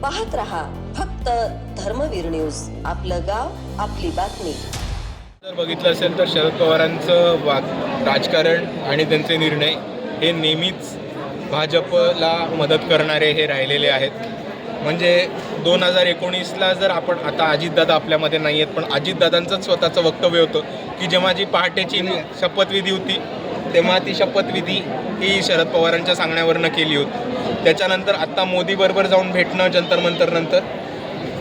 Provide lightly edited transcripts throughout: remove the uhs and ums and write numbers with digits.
पाहत रहा फक्त धर्मवीर न्यूज, आपलं गाव आपली बातमी. जर बघितलं असेल तर शरद पवारांचं राजकारण आणि त्यांचे निर्णय हे नेहमीच भाजपला मदत करणारे हे राहिलेले आहेत. म्हणजे 2019ला जर आपण आता अजितदादा आपल्यामध्ये नाही आहेत, पण अजितदादांचंच स्वतःचं वक्तव्य होतं की जेव्हा जी पहाटेची शपथविधी होती तेव्हा ती शपथविधी ही शरद पवारांच्या सांगण्यावरनं केली होती. त्याच्यानंतर आत्ता मोदीबरोबर जाऊन भेटणं जंतर मंतर नंतर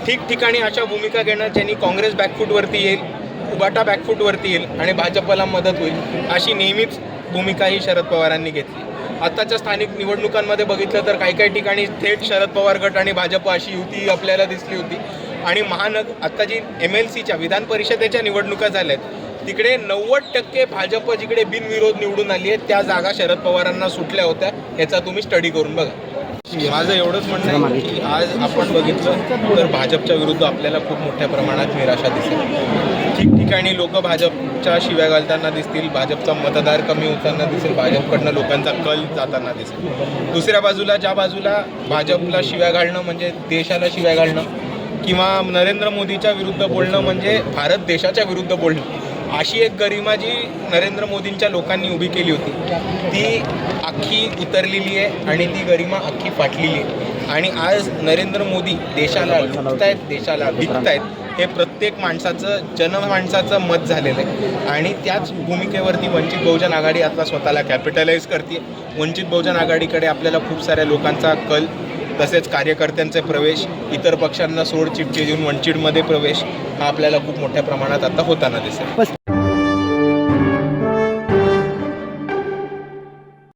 ठिकठिकाणी अशा भूमिका घेणं ज्यांनी काँग्रेस बॅकफूटवरती येईल, उबाटा बॅकफूटवरती येईल आणि भाजपला मदत होईल, अशी नेहमीच भूमिका ही शरद पवारांनी घेतली. आत्ताच्या स्थानिक निवडणुकांमध्ये बघितलं तर काही काही ठिकाणी थेट शरद पवार गट आणि भाजप अशी युती आपल्याला दिसली होती. आणि आत्ता जी MLCच्या विधान परिषदेच्या निवडणुका झाल्या आहेत तिकडे 90% भाजप जिकडे बिनविरोध निवडून आली आहे त्या जागा शरद पवारांना सुटल्या होत्या. याचा तुम्ही स्टडी करून बघा. माझं एवढंच म्हणणं आहे की आज आपण बघितलं तर भाजपच्या विरुद्ध आपल्याला खूप मोठ्या प्रमाणात निराशा दिसेल. ठिकठिकाणी लोक भाजपच्या शिव्या घालताना दिसतील, भाजपचा मतदार कमी होताना दिसेल, भाजपकडनं लोकांचा कल जाताना दिसेल. दुसऱ्या बाजूला ज्या बाजूला भाजपला शिव्या घालणं म्हणजे देशाला शिव्या घालणं किंवा नरेंद्र मोदीच्या विरुद्ध बोलणं म्हणजे भारत देशाच्या विरुद्ध बोलणं, अशी एक गरिमा जी नरेंद्र मोदींच्या लोकांनी उभी केली होती ती अख्खी उतरलेली आहे आणि ती गरिमा अख्खी फाटलेली आहे. आणि आज नरेंद्र मोदी देशाला लुटतायत, देशाला विकतायत, हे प्रत्येक जनमानसाचं मत झालेलं आहे. आणि त्याच भूमिकेवरती वंचित बहुजन आघाडी आता स्वतःला कॅपिटलाइज करते. वंचित बहुजन आघाडीकडे आपल्याला खूप साऱ्या लोकांचा कल, तसेच कार्यकर्त्यांचे प्रवेश, इतर पक्षांना सोड चिठ्ठी देऊन वंचितमध्ये प्रवेश हा आपल्याला खूप मोठ्या प्रमाणात आता होताना दिसेल.